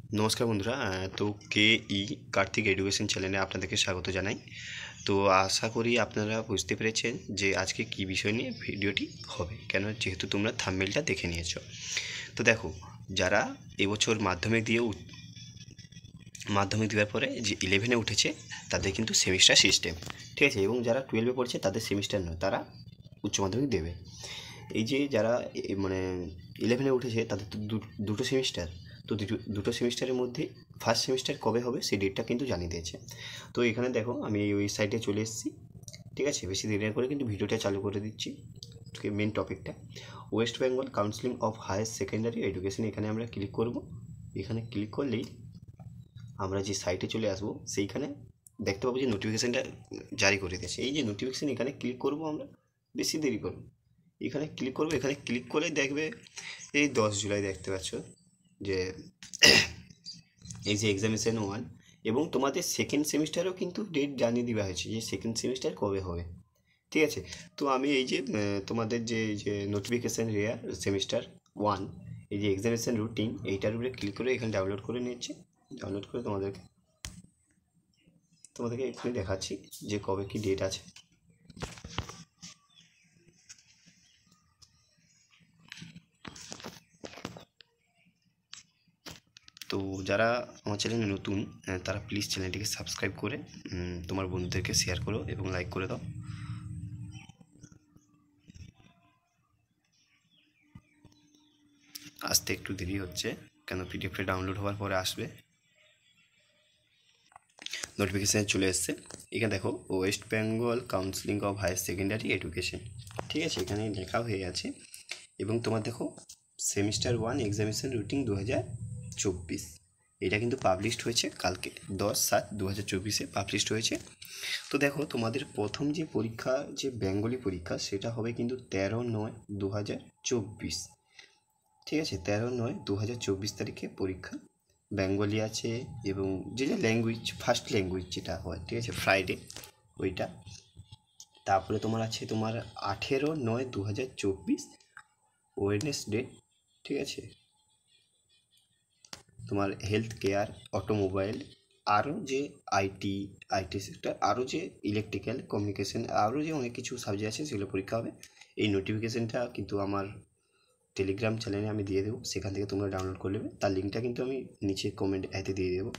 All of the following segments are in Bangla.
নমস্কার বন্ধুরা। তো কে ই কার্তিক এডুকেশন চ্যানেলে আপনাদেরকে স্বাগত জানাই। তো আশা করি আপনারা বুঝতে পেরেছেন যে আজকে কি বিষয় নিয়ে ভিডিওটি হবে, কেন যেহেতু তোমরা থাম্বনেলটা দেখে নিয়েছো। তো দেখো, যারা এবছর মাধ্যমিক দেওয়ার পরে যে 11-এ উঠেছে তাদের কিন্তু সেমিস্টার সিস্টেম, ঠিক আছে, এবং যারা 12-এ পড়ছে তাদের সেমিস্টার নয়, তারা উচ্চ মাধ্যমিক দেবে। এই যে যারা মানে 11-এ উঠেছে তাদের তো দুটো সেমিস্টার। তো দুটো সেমিস্টারের মধ্যে ফার্স্ট সেমিস্টার কবে হবে সেই ডেটটা কিন্তু জানিয়ে দিয়েছে। তো এখানে দেখো, আমি এই ওয়েবসাইটে চলে এসেছি, ঠিক আছে। বেশি দেরি না করে কিন্তু ভিডিওটা চালু করে দিচ্ছি। মেন টপিকটা West Bengal counselling of higher secondary education, এখানে আমরা ক্লিক করব। এখানে ক্লিক করলেই আমরা যে সাইটে চলে আসব, সেইখানে দেখতে পাবো যে নোটিফিকেশানটা জারি করে দিয়েছে। এই যে নোটিফিকেশান, এখানে ক্লিক করব আমরা, বেশি দেরি করব, এখানে ক্লিক করবো। এখানে ক্লিক করে দেখবে এই 10 জুলাই দেখতে পাচ্ছ যে এই যে এক্সামিনেশন 1 এবং তোমাদের সেকেন্ড সেমিস্টারও কিন্তু ডেট জানিয়ে দেওয়া হয়েছে যে সেকেন্ড সেমিস্টার কবে হবে, ঠিক আছে। তো আমি এই যে তোমাদের যে নোটিফিকেশান রেয়ার সেমিস্টার 1, এই যে এক্সামিনেশন রুটিন, এইটার উপরে ক্লিক করে এখানে ডাউনলোড করে নিচ্ছি। ডাউনলোড করে তোমাদেরকে এখানে দেখাচ্ছি যে কবে কি ডেট আছে। তো যারা আমার চ্যানেলে নতুন, তারা প্লিজ চ্যানেলটিকে সাবস্ক্রাইব করে তোমার বন্ধুদেরকে শেয়ার করো এবং লাইক করে দাও। আসতে একটু দেরি হচ্ছে, কেন পিডিএফটা ডাউনলোড হওয়ার পরে আসবে। নোটিফিকেশান চলে এসছে। এখানে দেখো, West Bengal counselling of higher secondary education, ঠিক আছে, এখানে লেখা হয়ে আছে। এবং তোমার দেখো, সেমিস্টার 1 এক্সামিনেশন রুটিন 2024, এটা কিন্তু পাবলিশড হয়েছে কালকে 10/7/2024 পাবলিশড হয়েছে। তো দেখো, তোমাদের প্রথম যে পরীক্ষা, যে বেঙ্গলি পরীক্ষা, সেটা হবে কিন্তু 13/9/2024, ঠিক আছে। 13/9/2024 তারিখে পরীক্ষা, বেঙ্গলি আছে। এবং যে ল্যাঙ্গুয়েজ, ফার্স্ট ল্যাঙ্গুয়েজ যেটা হয়, ঠিক আছে, ফ্রাইডে ওইটা। তারপরে তোমার আছে তোমার 18/9/2024 ওয়েডনেসডে, ঠিক আছে। তোমার হেলথ কেয়ার, অটোমোবাইল, আরও যে আইটি সেক্টর, আরও যে ইলেকট্রিক্যাল, কমিউনিকেশন, আরও যে অনেক কিছু সাবজেক্ট আছে সেগুলো পরীক্ষা হবে। এই নোটিফিকেশানটা কিন্তু আমার টেলিগ্রাম চ্যানেলে আমি দিয়ে দেবো, সেখান থেকে তোমরা ডাউনলোড করে নেবে। তার লিঙ্কটা কিন্তু আমি নিচে কমেন্ট এতে দিয়ে দেবো।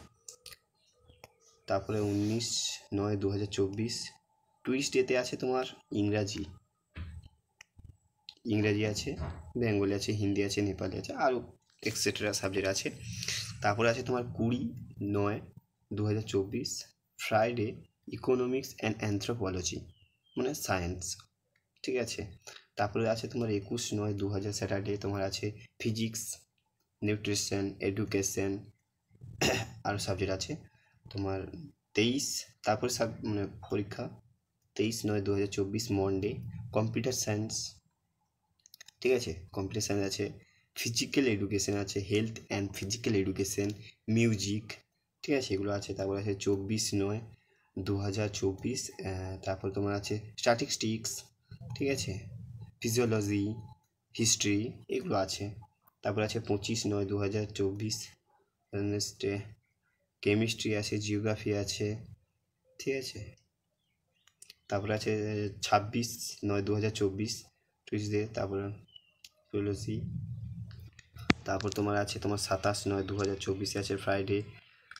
তারপরে 19/9/2024 টুইসডেতে আছে তোমার ইংরাজি আছে, বেঙ্গলি আছে, হিন্দি আছে, নেপালি আছে, আরও এক্সেট্রা সাবজেক্ট আছে। তারপরে আছে তোমার 20/9/2024 ফ্রাইডে ইকোনমিক্স অ্যান্ড অ্যানথ্রোপোলজি, মানে সায়েন্স, ঠিক আছে। তারপরে আছে তোমার 21/9/2000 স্যাটারডে, তোমার আছে ফিজিক্স, নিউট্রিশন, এডুকেশন, আরও সাবজেক্ট আছে তোমার 23। তারপরে মানে পরীক্ষা 23/9/2024 মন্ডে কম্পিউটার সায়েন্স, ঠিক আছে, কম্পিউটার সায়েন্স আছে, ফিজিক্যাল এডুকেশন আছে, health and physical education, music, ঠিক আছে, এগুলো আছে। তারপর আছে 24/9/2024, তারপর তোমার আছে স্ট্যাটিস্টিক্স, ঠিক আছে, ফিজিওলজি, হিস্ট্রি, এগুলো আছে। তারপর আছে 25/9/2024 ওয়েডনেসডে কেমিস্ট্রি আছে, জিওগ্রাফি আছে, ঠিক আছে। তারপর আছে 26/9/2024 টুইসডে, তারপর জুলজি। তারপর তোমার আছে তোমার 27/9/2024 আছে ফ্রাইডে,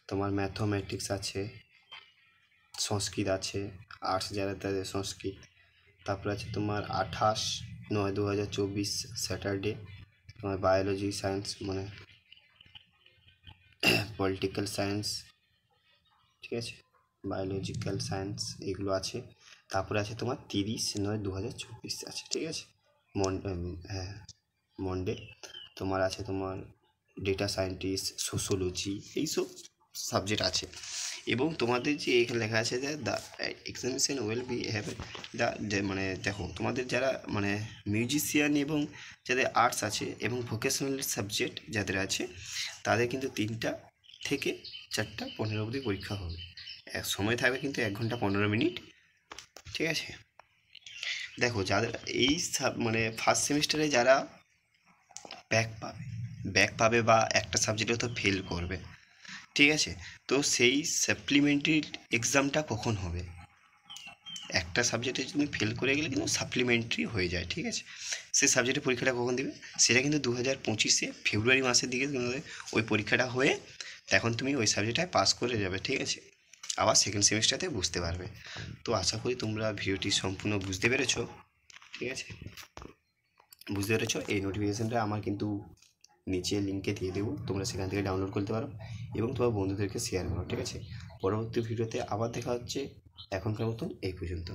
তোমার ম্যাথমেটিক্স আছে, সংস্কৃত আছে, আর্টস যারা তাদের সংস্কৃত। তারপর আছে তোমার 28/9/2024 স্যাটারডে, তোমার বায়োলজি সায়েন্স, মানে পলিটিক্যাল সায়েন্স, ঠিক আছে, বায়োলজিক্যাল সায়েন্স, এগুলো আছে। তারপরে আছে তোমার 30/9/2024 আছে, ঠিক আছে, হ্যাঁ, মন্ডে। তোমার আছে তোমার ডেটা সায়েন্টিস্ট, সোশোলজি, এইসব সাবজেক্ট আছে। এবং তোমাদের যে এখানে লেখা আছে যে the examination will be have the, মানে দেখো, তোমাদের যারা মানে মিউজিশিয়ান এবং যাদের আর্টস আছে এবং ভোকেশনাল সাবজেক্ট যাদের আছে, তাদের কিন্তু 3টা থেকে 4টা 15 অবধি পরীক্ষা হবে। সময় থাকবে কিন্তু 1 ঘন্টা 15 মিনিট, ঠিক আছে। দেখো, যাদের এই মানে ফার্স্ট সেমিস্টারে যারা ব্যাক পাবে বা একটা সাবজেক্টে তো ফেল করবে, ঠিক আছে। তো সেই সাপ্লিমেন্টারি এক্সামটা কখন হবে? একটা সাবজেক্টে তুমি ফেল করে গেলে কিন্তু সাপ্লিমেন্টারি হয়ে যায়, ঠিক আছে। সেই সাবজেক্টের পরীক্ষাটা কখন দেবে? সেটা কিন্তু 2025 ফেব্রুয়ারি মাসের দিকে তোমাদের ওই পরীক্ষাটা হয়ে তখন তুমি ওই সাবজেক্টটায় পাস করে যাবে, ঠিক আছে। আবার সেকেন্ড সেমিস্টারে বুঝতে পারবে। তো আশা করি তোমরা ভিডিওটি সম্পূর্ণ বুঝতে পেরেছো, ঠিক আছে। বুঝতে পেরেছো? এই নোটিফিকেশানটা আমার কিন্তু নিচে লিঙ্কে দিয়ে দেবো, তোমরা সেখান থেকে ডাউনলোড করতে পারো এবং তোমার বন্ধুদেরকে শেয়ার করো, ঠিক আছে। পরবর্তী ভিডিওতে আবার দেখা হচ্ছে। এখনকার মতন এই পর্যন্ত।